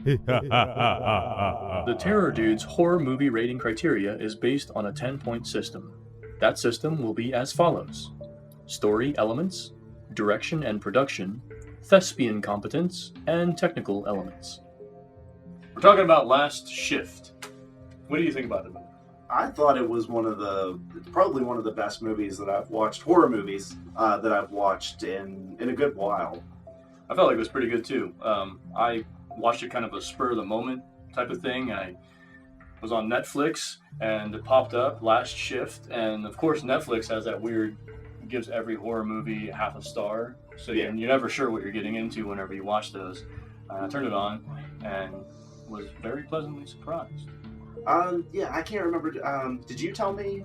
The Terror Dude's horror movie rating criteria is based on a 10-point system. That system will be as follows: story elements, direction and production, thespian competence, and technical elements. We're talking about Last Shift. What do you think about it? I thought it was probably one of the best movies that I've watched, horror movies that I've watched in a good while. I felt like it was pretty good too. I watched it kind of a spur of the moment type of thing. I was on Netflix and it popped up, Last Shift, and of course Netflix has that weird, gives every horror movie half a star, so you're never sure what you're getting into whenever you watch those. I turned it on and was very pleasantly surprised. I can't remember. Did you tell me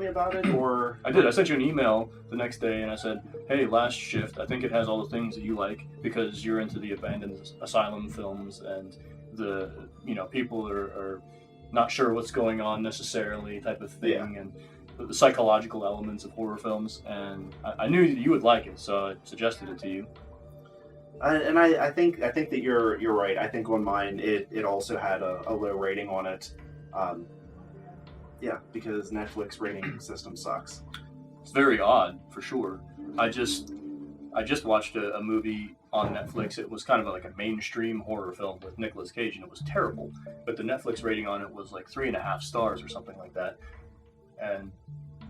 about it, or? I did. I sent you an email the next day and I said, hey, Last Shift, I think it has all the things that you like because you're into the abandoned asylum films and the, people are not sure what's going on necessarily type of thing, and the psychological elements of horror films, and I knew that you would like it, so I suggested it to you. I think that you're right. I think on mine it also had a low rating on it. Because Netflix rating system sucks. It's very odd, for sure. I just watched a movie on Netflix. It was kind of like a mainstream horror film with Nicolas Cage, and it was terrible. But the Netflix rating on it was like 3.5 stars or something like that. And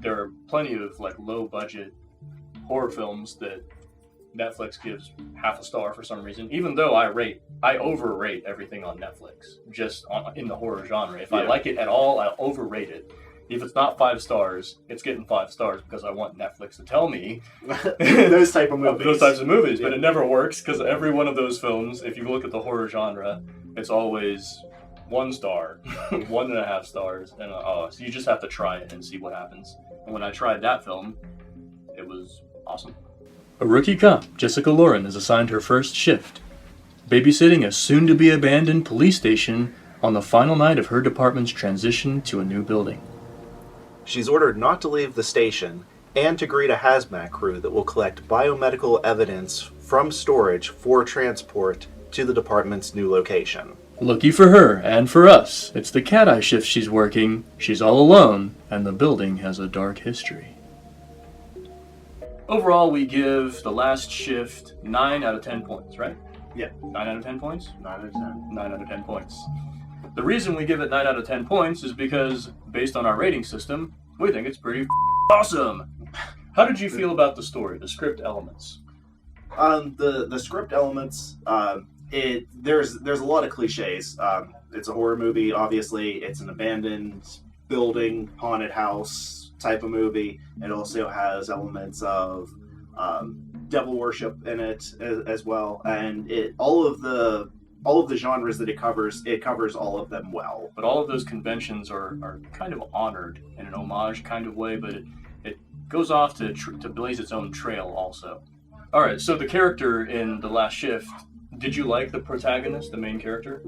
there are plenty of like low budget horror films that Netflix gives half a star for some reason, even though I overrate everything on Netflix, in the horror genre. If I like it at all, I overrate it. If it's not 5 stars, it's getting 5 stars because I want Netflix to tell me those types of movies. But it never works because every one of those films, if you look at the horror genre, it's always 1 star, 1.5 stars, and so you just have to try it and see what happens. And when I tried that film, it was awesome. A rookie cop, Jessica Lauren, is assigned her first shift, babysitting a soon-to-be-abandoned police station on the final night of her department's transition to a new building. She's ordered not to leave the station and to greet a hazmat crew that will collect biomedical evidence from storage for transport to the department's new location. Lucky for her and for us, it's the cat-eye shift she's working, she's all alone, and the building has a dark history. Overall, we give The Last Shift 9 out of 10 points, right? Yeah. 9 out of 10 points? 9 out of 10. 9 out of 10 points. The reason we give it 9 out of 10 points is because, based on our rating system, we think it's pretty awesome. How did you feel about the story, the script elements? The script elements, there's a lot of cliches. It's a horror movie, obviously. It's an abandoned building, haunted house type of movie. It also has elements of devil worship in it as well, and all of the genres that it covers all of them well. But all of those conventions are kind of honored in an homage kind of way, but it goes off to blaze its own trail also. All right, so the character in The Last Shift, did you like the protagonist, the main character?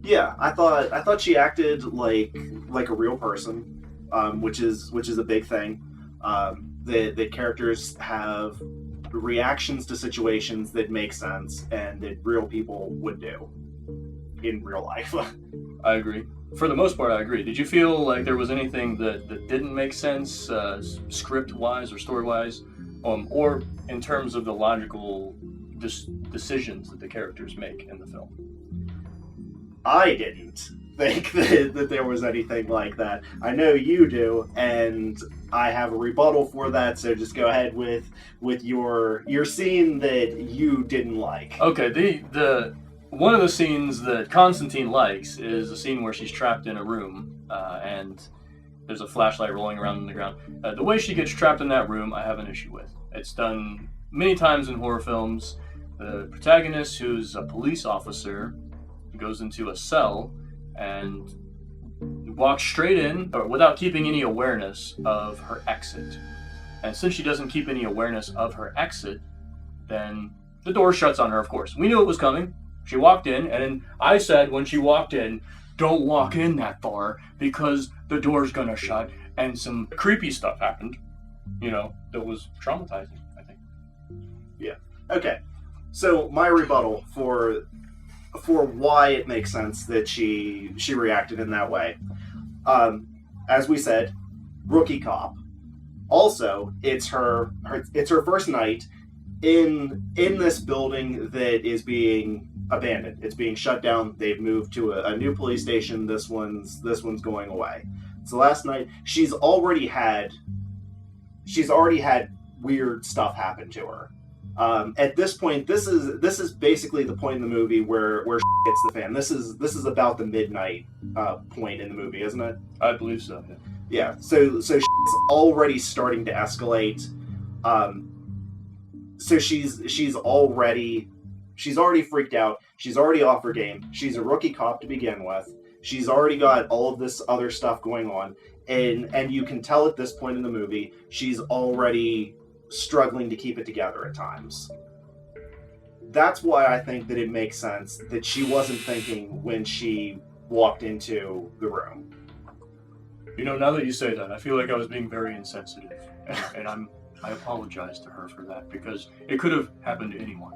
Yeah, I thought she acted like a real person. Which is a big thing. The characters have reactions to situations that make sense and that real people would do in real life. I agree. For the most part, I agree. Did you feel like there was anything that didn't make sense, script-wise or story-wise, or in terms of the logical decisions that the characters make in the film? I didn't think that there was anything like that. I know you do, and I have a rebuttal for that, so just go ahead with your scene that you didn't like. Okay, the one of the scenes that Constantine likes is a scene where she's trapped in a room, and there's a flashlight rolling around on the ground. The way she gets trapped in that room, I have an issue with. It's done many times in horror films. The protagonist, who's a police officer, goes into a cell and walks straight in without keeping any awareness of her exit. And since she doesn't keep any awareness of her exit, then the door shuts on her, of course. We knew it was coming. She walked in, and I said when she walked in, don't walk in that far because the door's gonna shut, and some creepy stuff happened, that was traumatizing, I think. Yeah. Okay. So my rebuttal for why it makes sense that she reacted in that way. As we said, rookie cop. Also, it's her first night in this building that is being abandoned. It's being shut down. They've moved to a new police station. This one's going away. It's the last night. She's already had weird stuff happen to her. At this point, this is basically the point in the movie where shit hits the fan. This is about the midnight point in the movie, isn't it? I believe so. Yeah. Yeah. So shit's already starting to escalate. So she's already freaked out. She's already off her game. She's a rookie cop to begin with. She's already got all of this other stuff going on, and you can tell at this point in the movie she's already struggling to keep it together at times. That's why I think that it makes sense that she wasn't thinking when she walked into the room. Now that you say that, I feel like I was being very insensitive, and I apologize to her for that, because it could have happened to anyone.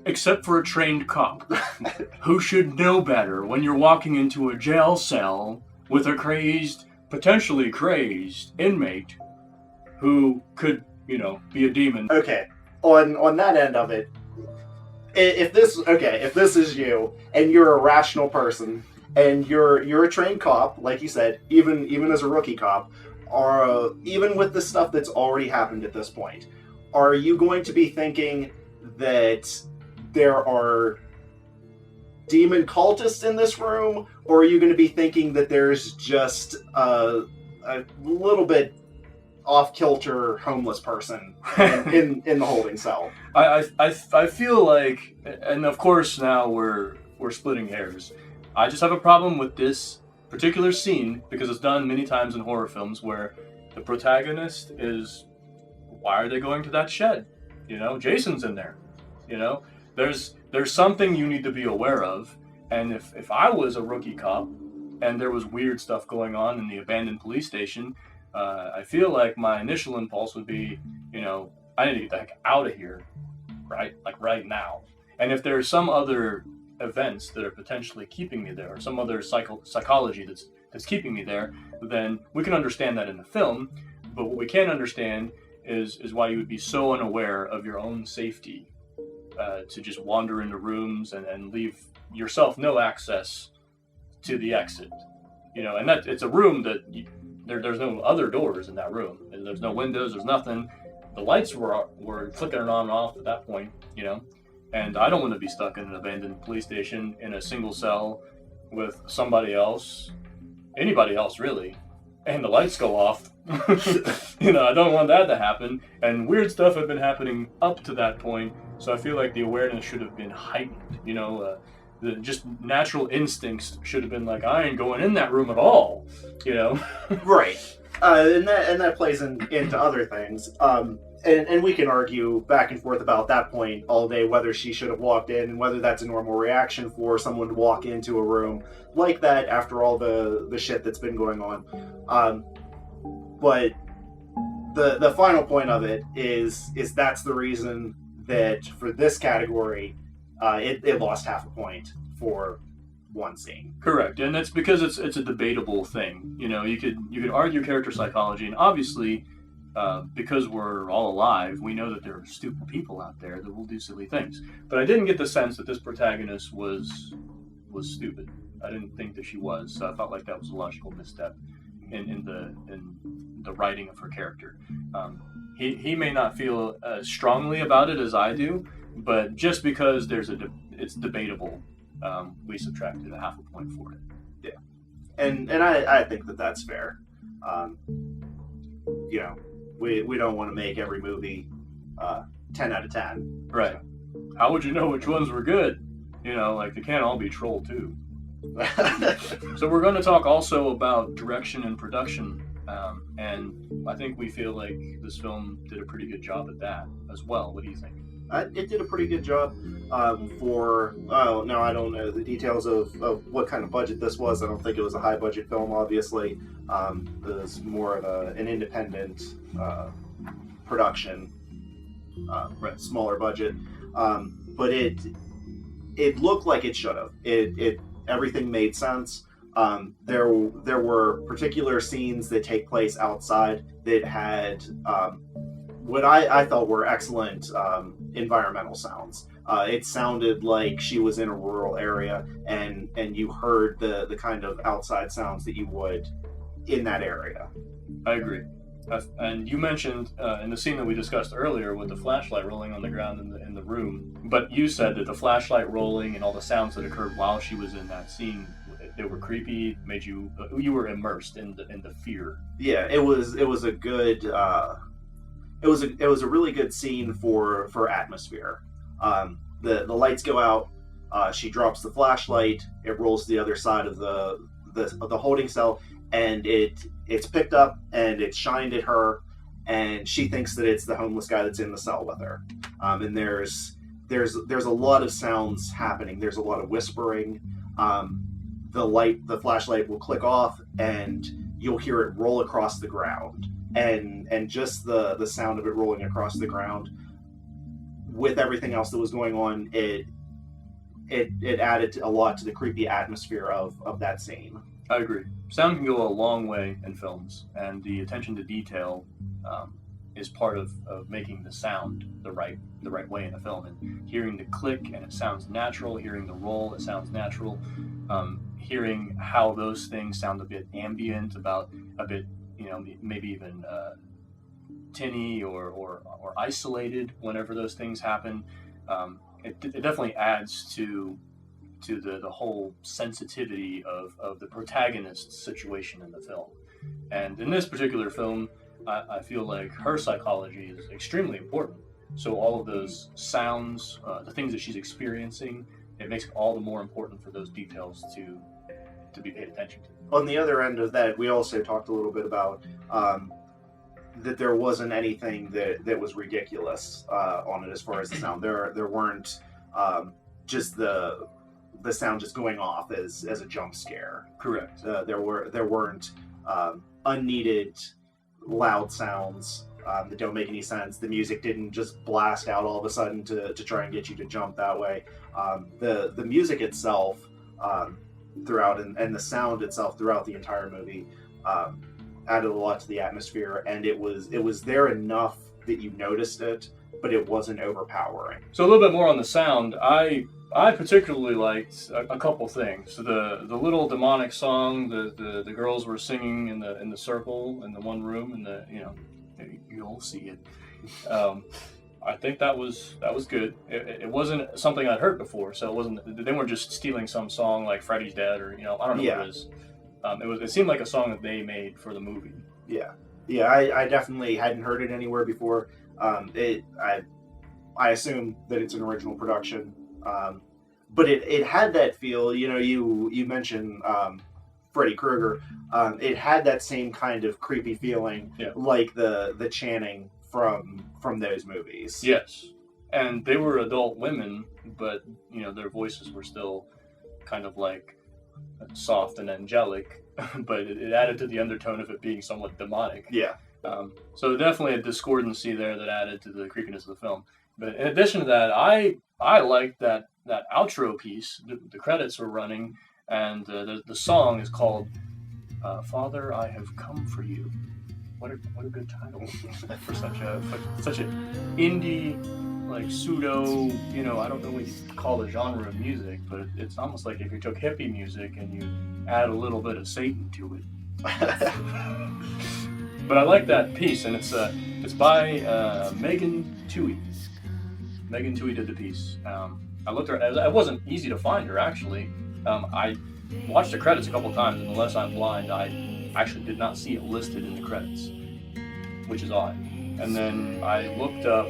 Except for a trained cop, who should know better when you're walking into a jail cell with a potentially crazed inmate who could, be a demon. Okay, on that end of it, if this is you and you're a rational person and you're a trained cop, like you said, even as a rookie cop, or even with the stuff that's already happened at this point, are you going to be thinking that there are demon cultists in this room, or are you going to be thinking that there's just a little bit off-kilter homeless person in the holding cell? I feel like, and of course now we're splitting hairs, I just have a problem with this particular scene because it's done many times in horror films where the protagonist is, why are they going to that shed? Jason's in there. There's something you need to be aware of, and if I was a rookie cop and there was weird stuff going on in the abandoned police station, I feel like my initial impulse would be, I need to get the heck out of here, right? Like right now. And if there's some other events that are potentially keeping me there, or some other psychology that's keeping me there, then we can understand that in the film. But what we can't understand is why you would be so unaware of your own safety to just wander into rooms and leave yourself no access to the exit. And that it's a room that there's no other doors in that room. There's no windows. There's nothing. The lights were flickering on and off at that point. And I don't want to be stuck in an abandoned police station in a single cell with somebody else, anybody else really, and the lights go off. I don't want that to happen. And weird stuff had been happening up to that point, so I feel like the awareness should have been heightened. The just natural instincts should have been like, I ain't going in that room at all. Right. And that plays into other things. And we can argue back and forth about that point all day, whether she should have walked in and whether that's a normal reaction for someone to walk into a room like that after all the shit that's been going on. But the final point of it is that's the reason that for this category, it lost half a point for one scene. Correct, and that's because it's a debatable thing. You could argue character psychology, and obviously, because we're all alive, we know that there are stupid people out there that will do silly things. But I didn't get the sense that this protagonist was stupid. I didn't think that she was. So I felt like that was a logical misstep in the writing of her character. He may not feel as strongly about it as I do, but just because it's debatable, we subtracted a half a point for it. Yeah, and I think that's fair. We don't want to make every movie 10 out of 10. Right. So. How would you know which ones were good? They can't all be Troll 2. So we're going to talk also about direction and production, and I think we feel like this film did a pretty good job at that as well. What do you think? it did a pretty good job for. Oh no, I don't know the details of what kind of budget this was. I don't think it was a high budget film. Obviously, it was more of an independent production, smaller budget. But it looked like it should have. It everything made sense. There were particular scenes that take place outside that had what I thought were excellent environmental sounds. It sounded like she was in a rural area, and you heard the kind of outside sounds that you would in that area. I agree. And you mentioned in the scene that we discussed earlier with the flashlight rolling on the ground in the room, but you said that the flashlight rolling and all the sounds that occurred while she was in that scene, they were creepy, made you were immersed in the fear. Yeah, it was a good it was a really good scene for atmosphere. The lights go out. She drops the flashlight. It rolls to the other side of the holding cell, and it's picked up and it's shined at her, and she thinks that it's the homeless guy that's in the cell with her. And there's a lot of sounds happening. There's a lot of whispering. The flashlight will click off, and you'll hear it roll across the ground, and just the sound of it rolling across the ground, with everything else that was going on, it added a lot to the creepy atmosphere of that scene. I agree. Sound can go a long way in films, and the attention to detail is part of making the sound the right way in a film. And hearing the click and it sounds natural, hearing the roll, it sounds natural. Hearing how those things sound a bit ambient, about a bit, maybe even tinny or isolated whenever those things happen. It definitely adds to the whole sensitivity of the protagonist's situation in the film. And in this particular film, I feel like her psychology is extremely important. So all of those sounds, the things that she's experiencing, it makes it all the more important for those details to be paid attention to. On the other end of that, we also talked a little bit about that there wasn't anything that was ridiculous on it as far as the sound. There weren't just the sound just going off as a jump scare. Correct. There weren't unneeded loud sounds that don't make any sense. The music didn't just blast out all of a sudden to try and get you to jump that way. The music itself throughout and the sound itself throughout the entire movie added a lot to the atmosphere, and it was there enough that you noticed it, but it wasn't overpowering. So a little bit more on the sound. I particularly liked a couple things. The little demonic song the girls were singing in the circle in the one room, and you'll see it. I think that was good. It wasn't something I'd heard before, so it wasn't. They weren't just stealing some song like "Freddy's Dead" or I don't know what it is. It seemed like a song that they made for the movie. Yeah. I definitely hadn't heard it anywhere before. I assume that it's an original production, but it had that feel. You mentioned Freddy Krueger. It had that same kind of creepy feeling, like the chanting from those movies. Yes, and they were adult women, but their voices were still kind of like soft and angelic, but it added to the undertone of it being somewhat demonic. Yeah. So definitely a discordancy there that added to the creepiness of the film. But in addition to that, I liked that outro piece. The credits were running, and the song is called "Father, I Have Come for You." What a good title for such an indie, like pseudo, I don't know what you call the genre of music, but it's almost like if you took hippie music and you add a little bit of Satan to it. But I like that piece, and it's by Megan Twohey. Megan Twohey did the piece. I looked her. It wasn't easy to find her, actually. I watched the credits a couple times, and unless I'm blind, I actually did not see it listed in the credits, which is odd. And then I looked up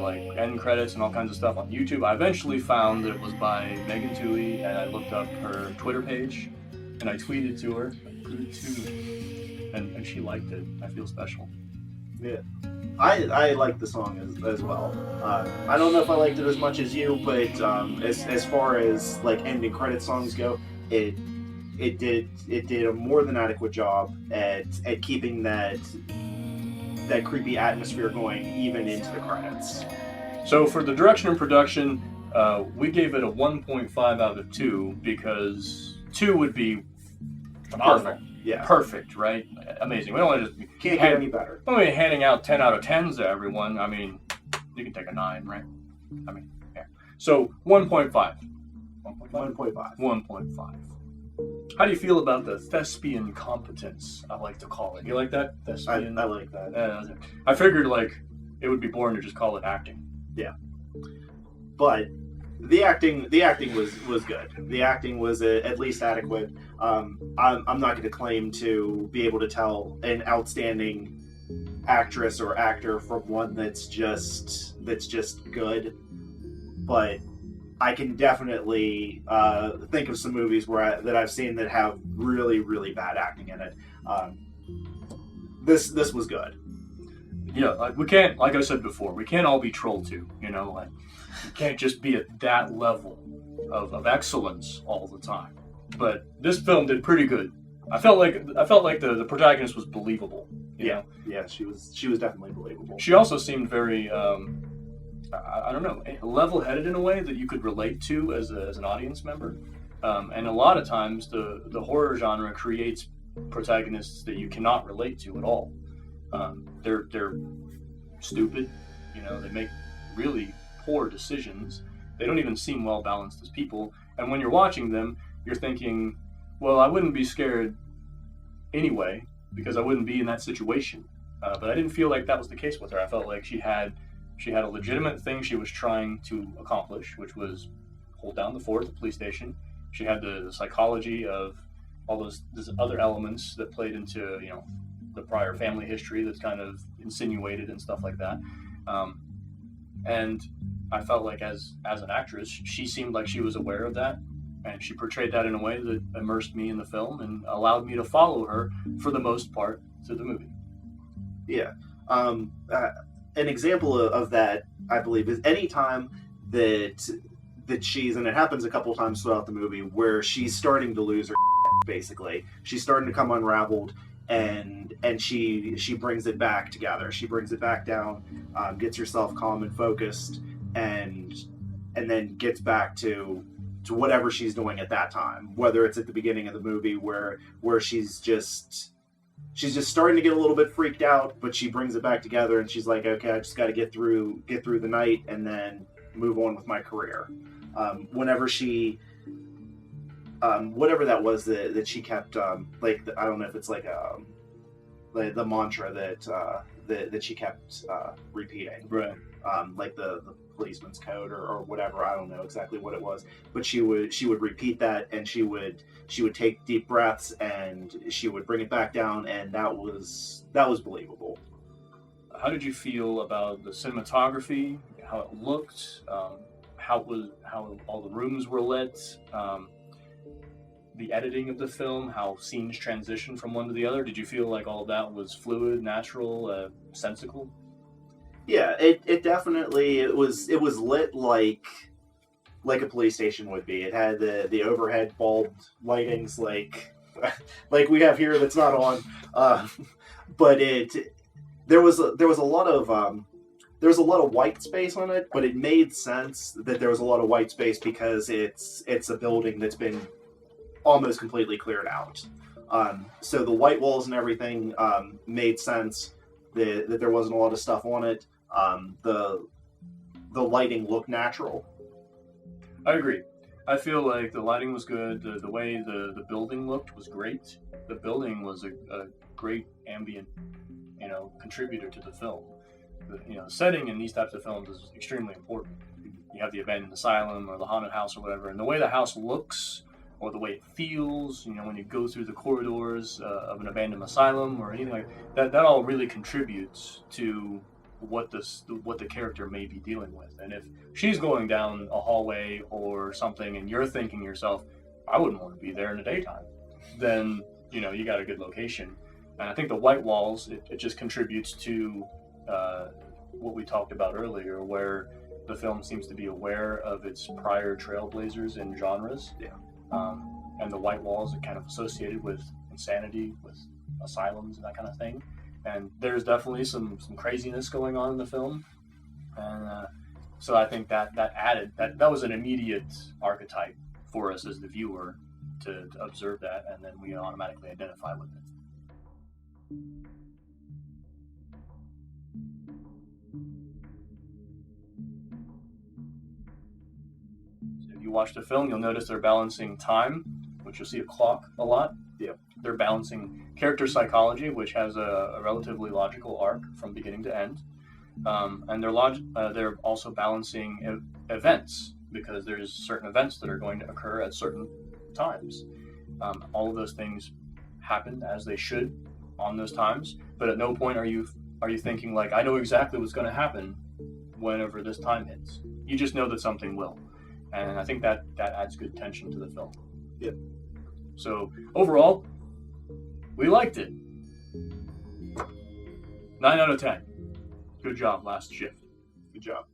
like end credits and all kinds of stuff on YouTube. I eventually found that it was by Megan Twohey, and I looked up her Twitter page, and I tweeted to her, and she liked it. I feel special. Yeah. I like the song as well. I don't know if I liked it as much as you, but as far as like ending credit songs go, it it did a more than adequate job at keeping that creepy atmosphere going even into the credits. So for the direction and production, we gave it a 1.5 out of 2 because 2 would be phenomenal. Perfect. Yeah. Perfect, right? Amazing. We don't want to just Can't get any better. When we're handing out 10 out of 10s to everyone, I mean, you can take a 9, right? I mean, yeah. So 1.5. 1.5. 1.5. How do you feel about the thespian competence, I like to call it? You like that? Thespian? I like that. I figured, like, it would be boring to just call it acting. Yeah. But the acting was good. The acting was at least adequate. I'm not going to claim to be able to tell an outstanding actress or actor from one that's just good, but I can definitely think of some movies that I've seen that have really, really bad acting in it. This was good. Yeah, like we can't, like I said before, we can't all be Troll 2, you know, like you can't just be at that level of excellence all the time. But this film did pretty good. I felt like the protagonist was believable. Yeah, she was definitely believable. She also seemed very I don't know, level-headed in a way that you could relate to as an audience member. And a lot of times the horror genre creates protagonists that you cannot relate to at all. They're stupid, you know, they make really poor decisions. They don't even seem well balanced as people. And when you're watching them, you're thinking, well, I wouldn't be scared anyway because I wouldn't be in that situation. But I didn't feel like that was the case with her. I felt like she had a legitimate thing she was trying to accomplish, which was hold down the fort, the police station. She had the psychology of all those other elements that played into, you know, the prior family history that's kind of insinuated and stuff like that. And I felt like as an actress, she seemed like she was aware of that, and she portrayed that in a way that immersed me in the film and allowed me to follow her for the most part to the movie. Yeah. An example of that, I believe, is any time that she's, and it happens a couple times throughout the movie, where she's starting to lose her basically. She's starting to come unraveled, and she brings it back together. She brings it back down, gets herself calm and focused, and then gets back to whatever she's doing at that time. Whether it's at the beginning of the movie where she's just starting to get a little bit freaked out, but she brings it back together and she's like, okay, I just got to get through the night and then move on with my career. Whenever she, whatever that was that she kept, like, I don't know if it's like the mantra that she kept repeating, Right. Like the policeman's code or whatever. I don't know exactly what it was, but she would repeat that, and she would take deep breaths and she would bring it back down, and that was believable. How did you feel about the cinematography? How it looked? How all the rooms were lit? The editing of the film? How scenes transition from one to the other? Did you feel like all of that was fluid, natural, sensical? Yeah, it definitely it was lit like a police station would be. It had the overhead bulbed lightings like we have here that's not on, but there was a lot of white space on it, but it made sense that there was a lot of white space because it's a building that's been almost completely cleared out. So the white walls and everything made sense that there wasn't a lot of stuff on it. The lighting looked natural. I agree. I feel like the lighting was good. The way the building looked was great. The building was a great ambient, you know, contributor to the film. The setting in these types of films is extremely important. You have the abandoned asylum or the haunted house or whatever, and the way the house looks or the way it feels, you know, when you go through the corridors of an abandoned asylum or anything like that, that all really contributes to what the character may be dealing with. And if she's going down a hallway or something and you're thinking to yourself, I wouldn't want to be there in the daytime, then, you know, you got a good location. And I think the white walls, it just contributes to what we talked about earlier, where the film seems to be aware of its prior trailblazers in genres. Yeah. And the white walls are kind of associated with insanity, with asylums and that kind of thing. And there's definitely some craziness going on in the film. And so I think that added, that was an immediate archetype for us as the viewer to observe that, and then we automatically identify with it. So if you watch the film, you'll notice they're balancing time, which you'll see a clock a lot. Yeah. They're balancing character psychology, which has a relatively logical arc from beginning to end. And they're also balancing events, because there's certain events that are going to occur at certain times. All of those things happen as they should on those times, but at no point are you thinking like, I know exactly what's going to happen whenever this time hits. You just know that something will, and I think that adds good tension to the film. Yep. So overall, we liked it. 9 out of 10. Good job, Last Shift. Good job.